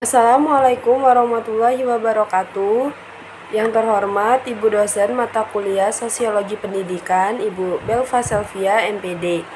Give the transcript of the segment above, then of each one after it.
Assalamualaikum warahmatullahi wabarakatuh. Yang terhormat Ibu dosen mata kuliah Sosiologi Pendidikan, Ibu Belva Selvia, MPD.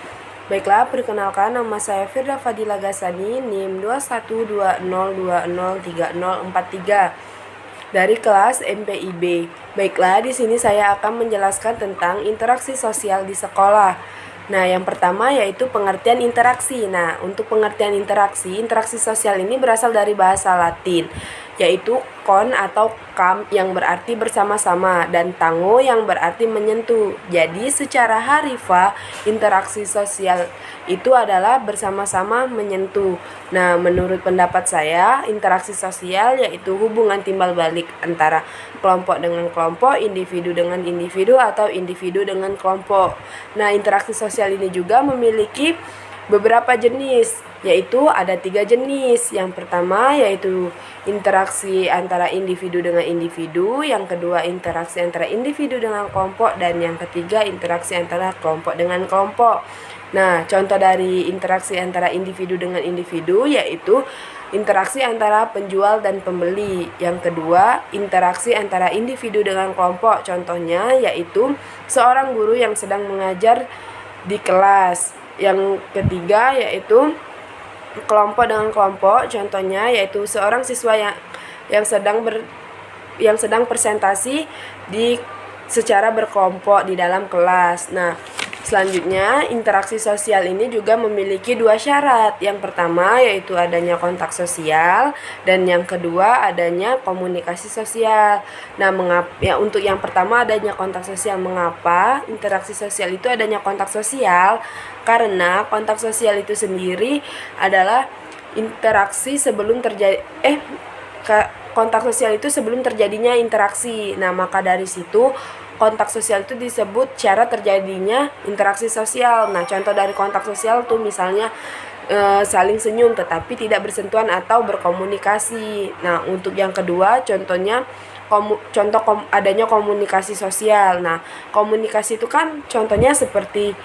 Baiklah, perkenalkan nama saya Firda Fadila Gasani, NIM 2120203043 dari kelas MPIB. Baiklah, di sini saya akan menjelaskan tentang interaksi sosial di sekolah. Nah, yang pertama yaitu pengertian interaksi. Nah, untuk pengertian interaksi sosial ini berasal dari bahasa Latin, yaitu kon atau kam yang berarti bersama-sama dan tango yang berarti menyentuh. Jadi, secara harfiah, interaksi sosial itu adalah bersama-sama menyentuh. Nah, menurut pendapat saya, interaksi sosial yaitu hubungan timbal balik antara kelompok dengan kelompok, individu dengan individu, atau individu dengan kelompok. Nah, interaksi sosial ini juga memiliki beberapa jenis, yaitu ada 3 jenis. Yang pertama yaitu interaksi antara individu dengan individu, yang kedua interaksi antara individu dengan kelompok, dan yang ketiga interaksi antara kelompok dengan kelompok. Nah, contoh dari interaksi antara individu dengan individu yaitu interaksi antara penjual dan pembeli. Yang kedua, interaksi antara individu dengan kelompok. Contohnya yaitu seorang guru yang sedang mengajar di kelas. Yang ketiga yaitu kelompok dengan kelompok. Contohnya yaitu seorang siswa yang sedang presentasi secara berkelompok di dalam kelas. Nah, selanjutnya, interaksi sosial ini juga memiliki 2 syarat. Yang pertama yaitu adanya kontak sosial, dan yang kedua adanya komunikasi sosial. Nah, untuk yang pertama adanya kontak sosial, mengapa interaksi sosial itu adanya kontak sosial? Karena kontak sosial itu sendiri adalah interaksi sebelum kontak sosial itu sebelum terjadinya interaksi. Nah, maka dari situ kontak sosial itu disebut cara terjadinya interaksi sosial. Nah, contoh dari kontak sosial tuh misalnya saling senyum tetapi tidak bersentuhan atau berkomunikasi. Nah, untuk yang kedua contohnya adanya komunikasi sosial. Nah, komunikasi itu kan contohnya seperti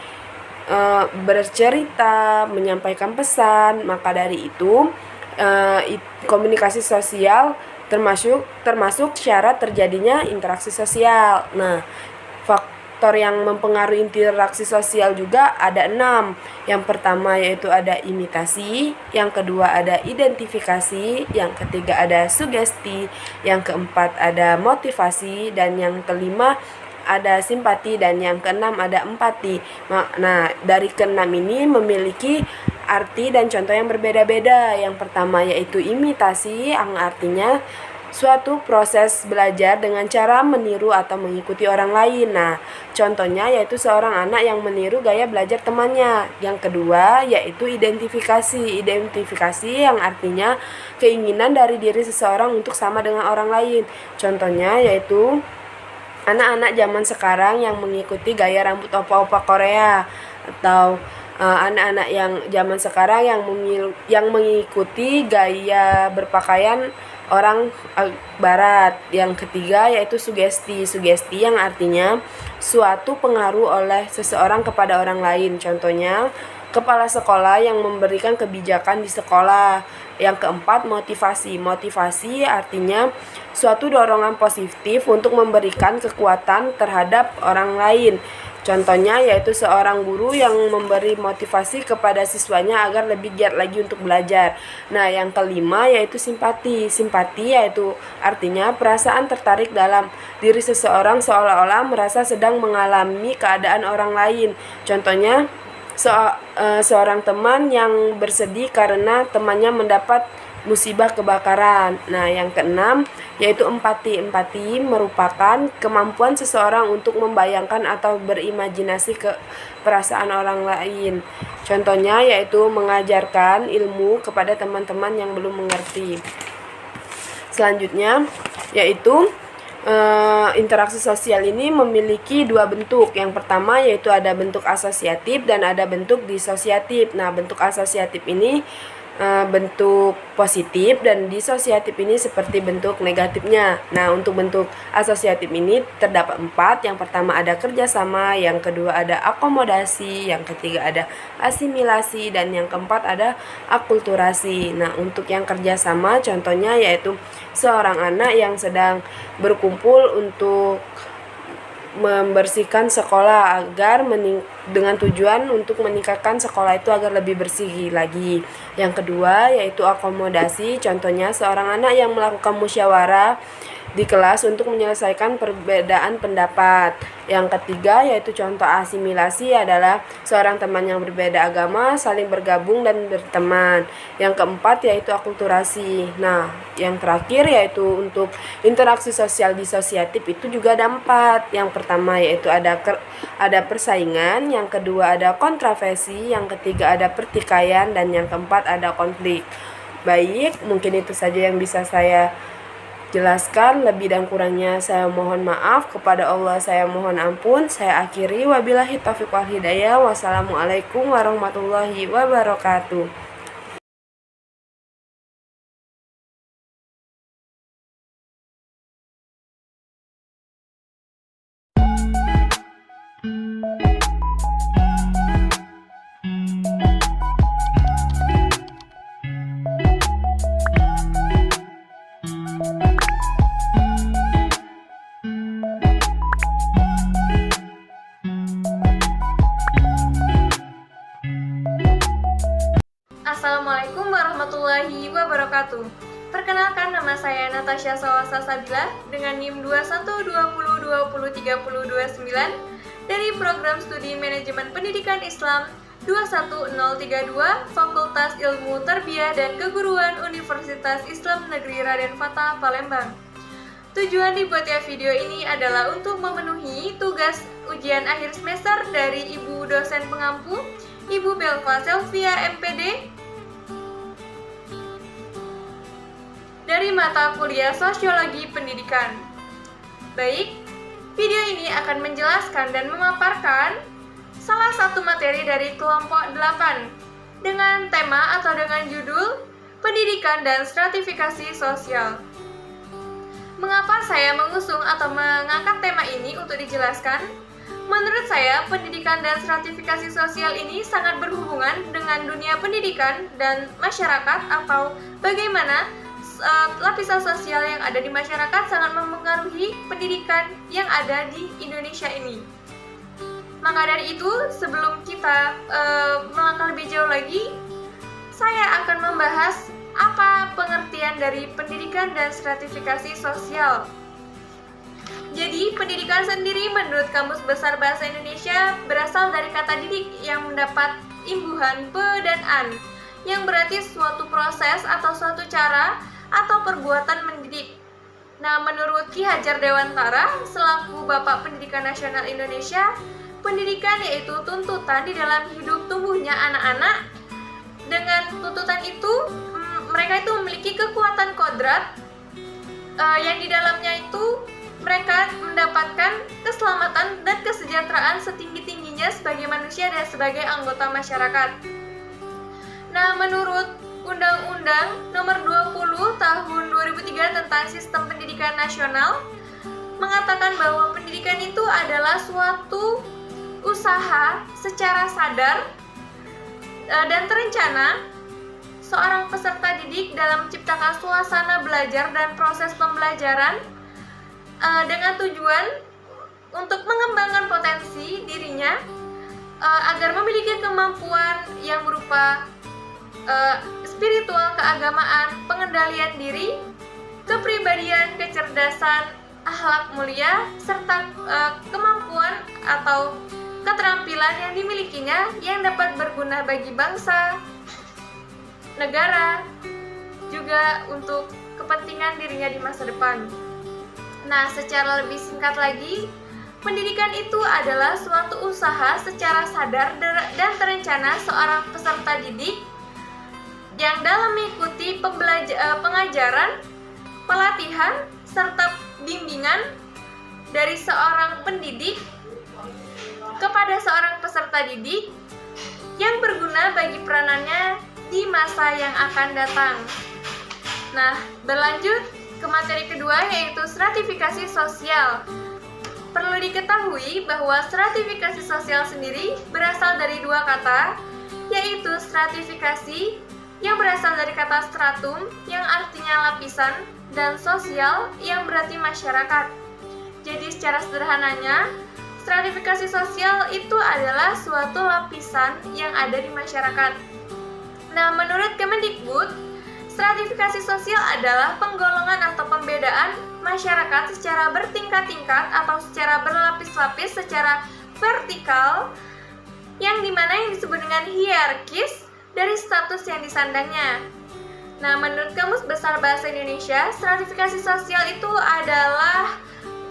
bercerita, menyampaikan pesan. Maka dari itu komunikasi sosial termasuk syarat terjadinya interaksi sosial. Nah, faktor yang mempengaruhi interaksi sosial juga ada 6. Yang pertama yaitu ada imitasi, yang kedua ada identifikasi, yang ketiga ada sugesti, yang keempat ada motivasi, dan yang kelima ada simpati, dan yang keenam ada empati. Nah, dari keenam ini memiliki arti dan contoh yang berbeda-beda. Yang pertama yaitu imitasi, yang artinya suatu proses belajar dengan cara meniru atau mengikuti orang lain. Nah, contohnya yaitu seorang anak yang meniru gaya belajar temannya. Yang kedua yaitu identifikasi. Identifikasi yang artinya keinginan dari diri seseorang untuk sama dengan orang lain. Contohnya yaitu anak-anak zaman sekarang yang mengikuti gaya rambut opa-opa Korea, atau anak-anak yang zaman sekarang yang mengikuti gaya berpakaian orang barat. Yang ketiga yaitu sugesti. Sugesti yang artinya suatu pengaruh oleh seseorang kepada orang lain. Contohnya kepala sekolah yang memberikan kebijakan di sekolah. Yang keempat, motivasi. Motivasi artinya suatu dorongan positif untuk memberikan kekuatan terhadap orang lain. Contohnya yaitu seorang guru yang memberi motivasi kepada siswanya agar lebih giat lagi untuk belajar. Nah, yang kelima yaitu simpati. Simpati yaitu artinya perasaan tertarik dalam diri seseorang seolah-olah merasa sedang mengalami keadaan orang lain. Contohnya seorang teman yang bersedih karena temannya mendapat musibah kebakaran. Nah, yang keenam yaitu empati. Empati merupakan kemampuan seseorang untuk membayangkan atau berimajinasi ke perasaan orang lain. Contohnya yaitu mengajarkan ilmu kepada teman-teman yang belum mengerti. Selanjutnya yaitu interaksi sosial ini memiliki 2 bentuk. Yang pertama yaitu ada bentuk asosiatif dan ada bentuk disosiatif. Nah, bentuk asosiatif ini bentuk positif dan disosiatif ini seperti bentuk negatifnya. Nah, untuk bentuk asosiatif ini terdapat 4. Yang pertama ada kerjasama, yang kedua ada akomodasi, yang ketiga ada asimilasi, dan yang keempat ada akulturasi. Nah, untuk yang kerjasama contohnya yaitu seorang anak yang sedang berkumpul untuk membersihkan sekolah agar dengan tujuan untuk meningkatkan sekolah itu agar lebih bersih lagi. Yang kedua yaitu akomodasi, contohnya seorang anak yang melakukan musyawarah di kelas untuk menyelesaikan perbedaan pendapat. Yang ketiga yaitu contoh asimilasi adalah seorang teman yang berbeda agama saling bergabung dan berteman. Yang keempat yaitu akulturasi. Nah, yang terakhir yaitu untuk interaksi sosial disosiatif itu juga ada 4. Yang pertama yaitu ada persaingan, yang kedua ada kontroversi, yang ketiga ada pertikaian, dan yang keempat ada konflik. Baik, mungkin itu saja yang bisa saya jelaskan. Lebih dan kurangnya saya mohon maaf. Kepada Allah saya mohon ampun. Saya akhiri, wabillahi taufiq wal hidayah. Wassalamualaikum warahmatullahi wabarakatuh. Assalamualaikum warahmatullahi wabarakatuh. Perkenalkan, nama saya Natasha Sawasa Sabila dengan NIM 2120203029 dari Program Studi Manajemen Pendidikan Islam 21032 Fakultas Ilmu Tarbiyah dan Keguruan Universitas Islam Negeri Raden Fatah, Palembang. Tujuan dibuatnya video ini adalah untuk memenuhi tugas ujian akhir semester dari Ibu dosen pengampu, Ibu Belva Selvia MPD, dari mata kuliah Sosiologi Pendidikan. Baik, video ini akan menjelaskan dan memaparkan salah satu materi dari kelompok 8 dengan tema atau dengan judul Pendidikan dan Stratifikasi Sosial. Mengapa saya mengusung atau mengangkat tema ini untuk dijelaskan? Menurut saya, pendidikan dan stratifikasi sosial ini sangat berhubungan dengan dunia pendidikan dan masyarakat, atau bagaimana lapisan sosial yang ada di masyarakat sangat mempengaruhi pendidikan yang ada di Indonesia ini. Maka dari itu, sebelum kita melangkah lebih jauh lagi, saya akan membahas apa pengertian dari pendidikan dan stratifikasi sosial. Jadi, pendidikan sendiri menurut Kamus Besar Bahasa Indonesia berasal dari kata didik yang mendapat imbuhan pe dan an, yang berarti suatu proses atau suatu cara atau perbuatan mendidik. Nah, menurut Ki Hajar Dewantara selaku Bapak Pendidikan Nasional Indonesia, pendidikan yaitu tuntutan di dalam hidup tumbuhnya anak-anak. Dengan tuntutan itu, mereka itu memiliki kekuatan kodrat yang di dalamnya itu mereka mendapatkan keselamatan dan kesejahteraan setinggi-tingginya sebagai manusia dan sebagai anggota masyarakat. Nah, menurut Undang-Undang Nomor 20 Tahun 2003 tentang Sistem Pendidikan Nasional mengatakan bahwa pendidikan itu adalah suatu usaha secara sadar dan terencana seorang peserta didik dalam menciptakan suasana belajar dan proses pembelajaran dengan tujuan untuk mengembangkan potensi dirinya agar memiliki kemampuan yang berupa spiritual, keagamaan, pengendalian diri, kepribadian, kecerdasan, akhlak mulia, serta kemampuan atau keterampilan yang dimilikinya yang dapat berguna bagi bangsa, negara, juga untuk kepentingan dirinya di masa depan. Nah, secara lebih singkat lagi, pendidikan itu adalah suatu usaha secara sadar dan terencana seorang peserta didik yang dalam mengikuti pengajaran, pelatihan, serta bimbingan dari seorang pendidik kepada seorang peserta didik yang berguna bagi peranannya di masa yang akan datang. Nah, berlanjut ke materi kedua yaitu stratifikasi sosial. Perlu diketahui bahwa stratifikasi sosial sendiri berasal dari dua kata, yaitu stratifikasi yang berasal dari kata stratum yang artinya lapisan dan sosial yang berarti masyarakat. Jadi secara sederhananya, stratifikasi sosial itu adalah suatu lapisan yang ada di masyarakat. Nah, menurut Kemendikbud, stratifikasi sosial adalah penggolongan atau pembedaan masyarakat secara bertingkat-tingkat atau secara berlapis-lapis secara vertikal yang dimana yang disebut dengan hierarkis dari status yang disandangnya. Nah, menurut Kamus Besar Bahasa Indonesia, stratifikasi sosial itu adalah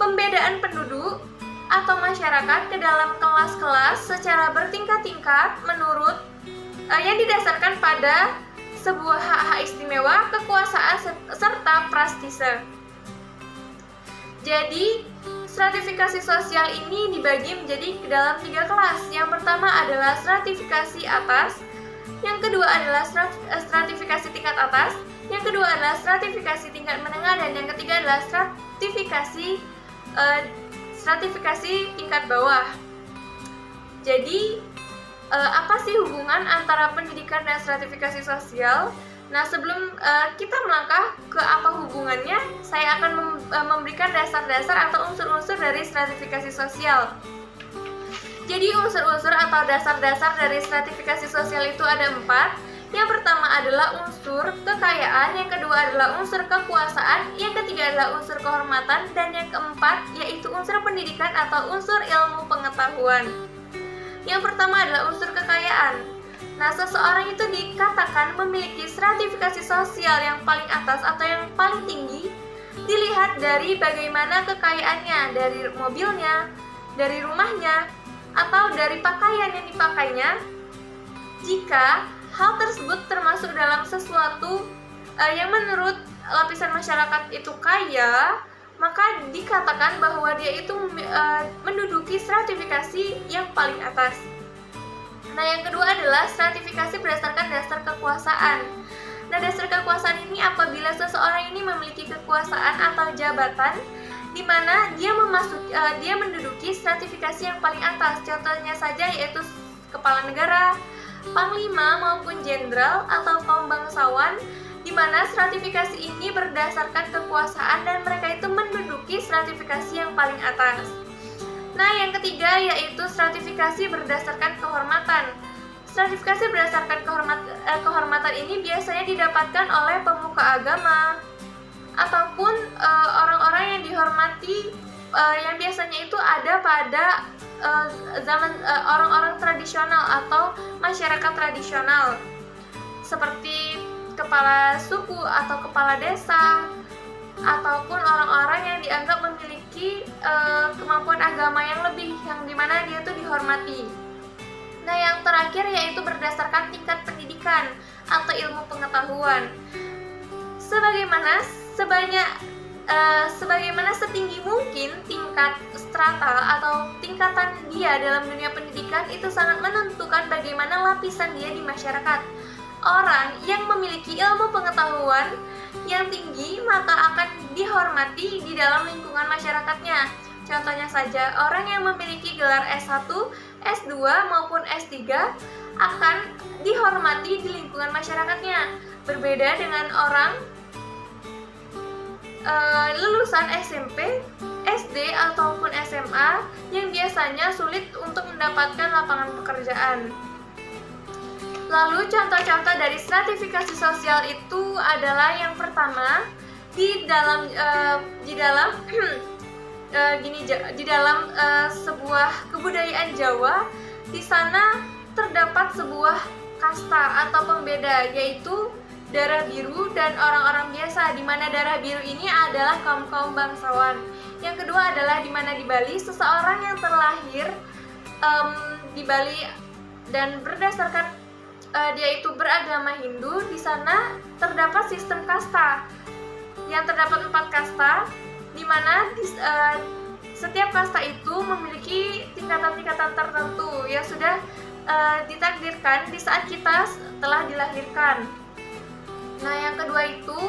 pembedaan penduduk atau masyarakat ke dalam kelas-kelas secara bertingkat-tingkat menurut yang didasarkan pada sebuah hak-hak istimewa, kekuasaan, serta prastise. Jadi, stratifikasi sosial ini dibagi menjadi ke dalam 3 kelas. Yang pertama adalah stratifikasi atas, yang kedua adalah stratifikasi tingkat atas, yang kedua adalah stratifikasi tingkat menengah, dan yang ketiga adalah stratifikasi tingkat bawah. Jadi, apa sih hubungan antara pendidikan dan stratifikasi sosial? Nah, sebelum kita melangkah ke apa hubungannya, saya akan memberikan dasar-dasar atau unsur-unsur dari stratifikasi sosial. Jadi, unsur-unsur atau dasar-dasar dari stratifikasi sosial itu ada 4. Yang pertama adalah unsur kekayaan, yang kedua adalah unsur kekuasaan, yang ketiga adalah unsur kehormatan, dan yang keempat yaitu unsur pendidikan atau unsur ilmu pengetahuan. Yang pertama adalah unsur kekayaan. Nah, seseorang itu dikatakan memiliki stratifikasi sosial yang paling atas atau yang paling tinggi dilihat dari bagaimana kekayaannya, dari mobilnya, dari rumahnya, atau dari pakaian yang dipakainya. Jika hal tersebut termasuk dalam sesuatu yang menurut lapisan masyarakat itu kaya, maka dikatakan bahwa dia itu menduduki stratifikasi yang paling atas. Nah, yang kedua adalah stratifikasi berdasarkan dasar kekuasaan. Nah, dasar kekuasaan ini apabila seseorang ini memiliki kekuasaan atau jabatan di mana dia menduduki stratifikasi yang paling atas. Contohnya saja yaitu kepala negara, panglima maupun jenderal atau kaum bangsawan, di mana stratifikasi ini berdasarkan kekuasaan dan mereka itu menduduki stratifikasi yang paling atas. Nah, yang ketiga yaitu stratifikasi berdasarkan kehormatan. Stratifikasi berdasarkan kehormatan ini biasanya didapatkan oleh pemuka agama ataupun orang-orang yang dihormati yang biasanya itu ada pada zaman orang-orang tradisional atau masyarakat tradisional seperti kepala suku atau kepala desa ataupun orang-orang yang dianggap memiliki kemampuan agama yang lebih, yang dimana dia itu dihormati. Nah, yang terakhir yaitu berdasarkan tingkat pendidikan atau ilmu pengetahuan. Sebagaimana setinggi mungkin tingkat strata atau tingkatan dia dalam dunia pendidikan itu sangat menentukan bagaimana lapisan dia di masyarakat. Orang yang memiliki ilmu pengetahuan yang tinggi maka akan dihormati di dalam lingkungan masyarakatnya. Contohnya saja, orang yang memiliki gelar S1, S2 maupun S3 akan dihormati di lingkungan masyarakatnya. Berbeda dengan orang lulusan SMP, SD ataupun SMA yang biasanya sulit untuk mendapatkan lapangan pekerjaan. Lalu contoh-contoh dari stratifikasi sosial itu adalah yang pertama di dalam sebuah kebudayaan Jawa, di sana terdapat sebuah kasta atau pembeda yaitu darah biru dan orang-orang biasa, di mana darah biru ini adalah kaum-kaum bangsawan. Yang kedua adalah di mana di Bali seseorang yang terlahir di Bali dan berdasarkan dia itu beragama Hindu, di sana terdapat sistem kasta. Yang terdapat 4 kasta, di mana setiap kasta itu memiliki tingkatan-tingkatan tertentu yang sudah ditakdirkan di saat kita telah dilahirkan. Nah, yang kedua itu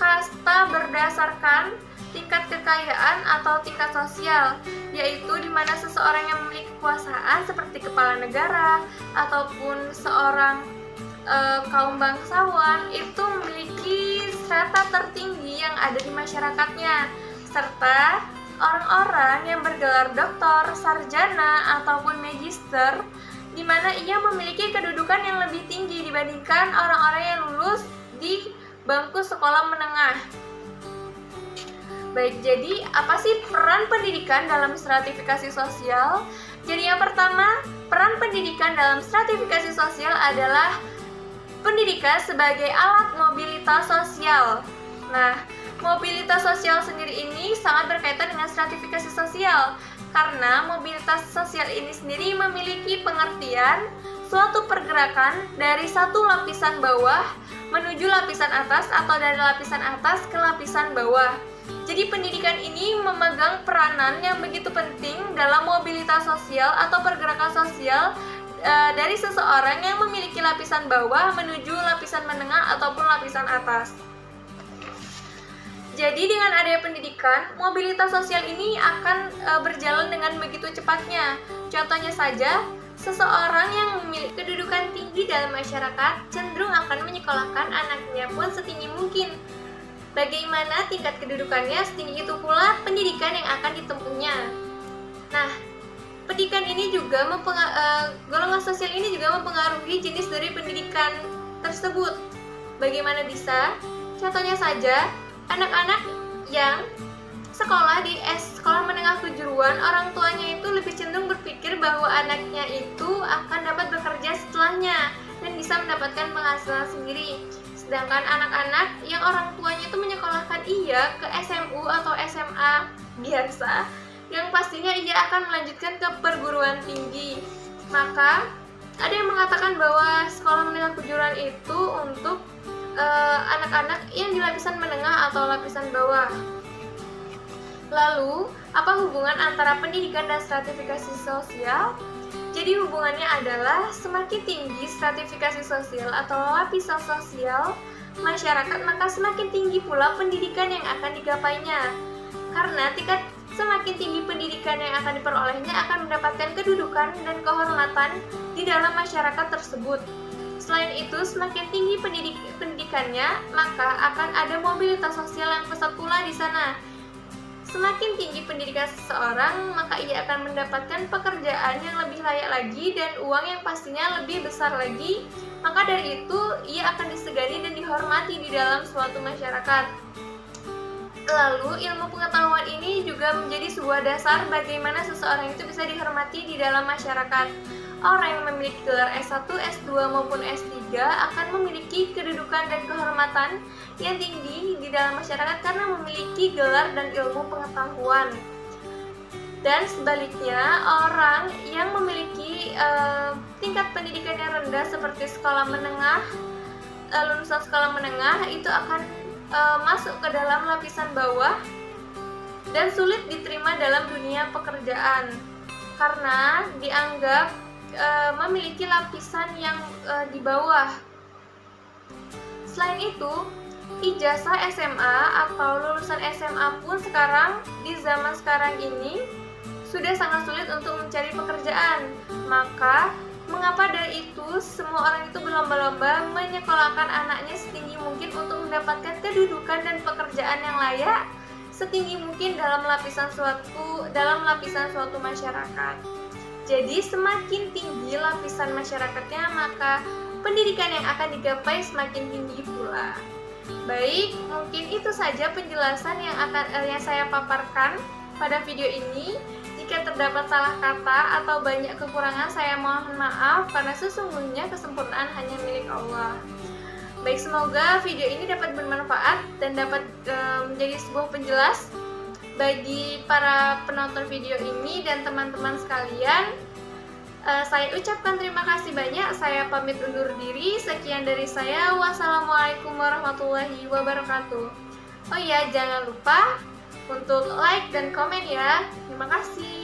kasta berdasarkan tingkat kekayaan atau tingkat sosial, yaitu di mana seseorang yang memiliki kekuasaan seperti kepala negara ataupun seorang kaum bangsawan itu memiliki strata tertinggi yang ada di masyarakatnya, serta orang-orang yang bergelar doktor, sarjana ataupun magister, di mana ia memiliki kedudukan yang lebih tinggi dibandingkan orang-orang yang lulus di bangku sekolah menengah. Baik, jadi apa sih peran pendidikan dalam stratifikasi sosial? Jadi yang pertama, peran pendidikan dalam stratifikasi sosial adalah pendidikan sebagai alat mobilitas sosial. Nah, mobilitas sosial sendiri ini sangat berkaitan dengan stratifikasi sosial, karena mobilitas sosial ini sendiri memiliki pengertian suatu pergerakan dari satu lapisan bawah menuju lapisan atas atau dari lapisan atas ke lapisan bawah. Jadi pendidikan ini memegang peranan yang begitu penting dalam mobilitas sosial atau pergerakan sosial dari seseorang yang memiliki lapisan bawah menuju lapisan menengah ataupun lapisan atas. Jadi dengan adanya pendidikan, mobilitas sosial ini akan berjalan dengan begitu cepatnya. Contohnya saja, seseorang yang memiliki kedudukan tinggi dalam masyarakat cenderung akan menyekolahkan anaknya pun setinggi mungkin. Bagaimana tingkat kedudukannya, setinggi itu pula pendidikan yang akan ditempuhnya. Nah, pendidikan ini juga golongan sosial ini juga mempengaruhi jenis dari pendidikan tersebut. Bagaimana bisa? Contohnya saja, anak-anak yang sekolah di sekolah menengah kejuruan, orang tuanya itu lebih cenderung berpikir bahwa anaknya itu akan dapat bekerja setelahnya dan bisa mendapatkan penghasilan sendiri. Sedangkan anak-anak yang orang tuanya itu menyekolahkan ia ke SMU atau SMA biasa, yang pastinya ia akan melanjutkan ke perguruan tinggi. Maka ada yang mengatakan bahwa sekolah menengah kejuruan itu untuk anak-anak yang di lapisan menengah atau lapisan bawah. Lalu, apa hubungan antara pendidikan dan stratifikasi sosial? Jadi hubungannya adalah semakin tinggi stratifikasi sosial atau lapisan sosial masyarakat, maka semakin tinggi pula pendidikan yang akan digapainya. Karena semakin tinggi pendidikan yang akan diperolehnya akan mendapatkan kedudukan dan kehormatan di dalam masyarakat tersebut. Selain itu, semakin tinggi pendidikannya, maka akan ada mobilitas sosial yang pesat pula di sana. Semakin tinggi pendidikan seseorang, maka ia akan mendapatkan pekerjaan yang lebih layak lagi dan uang yang pastinya lebih besar lagi. Maka dari itu, ia akan disegani dan dihormati di dalam suatu masyarakat. Lalu, ilmu pengetahuan ini juga menjadi sebuah dasar bagaimana seseorang itu bisa dihormati di dalam masyarakat. Orang yang memiliki gelar S1, S2 maupun S3 akan memiliki kedudukan dan kehormatan yang tinggi di dalam masyarakat karena memiliki gelar dan ilmu pengetahuan. Dan sebaliknya, orang yang memiliki tingkat pendidikan yang rendah seperti sekolah menengah, lulusan sekolah menengah itu akan masuk ke dalam lapisan bawah dan sulit diterima dalam dunia pekerjaan karena dianggap memiliki lapisan yang di bawah. Selain itu, ijazah SMA atau lulusan SMA pun sekarang di zaman sekarang ini sudah sangat sulit untuk mencari pekerjaan. Maka mengapa dari itu semua orang itu berlomba-lomba menyekolahkan anaknya setinggi mungkin untuk mendapatkan kedudukan dan pekerjaan yang layak setinggi mungkin dalam lapisan suatu masyarakat. Jadi semakin tinggi lapisan masyarakatnya, maka pendidikan yang akan digapai semakin tinggi pula. Baik, mungkin itu saja penjelasan yang saya paparkan pada video ini. Jika terdapat salah kata atau banyak kekurangan, saya mohon maaf karena sesungguhnya kesempurnaan hanya milik Allah. Baik, semoga video ini dapat bermanfaat dan dapat menjadi sebuah penjelas bagi para penonton video ini dan teman-teman sekalian. Saya ucapkan terima kasih banyak. Saya pamit undur diri. Sekian dari saya. Wassalamualaikum warahmatullahi wabarakatuh. Oh iya, jangan lupa untuk like dan komen ya. Terima kasih.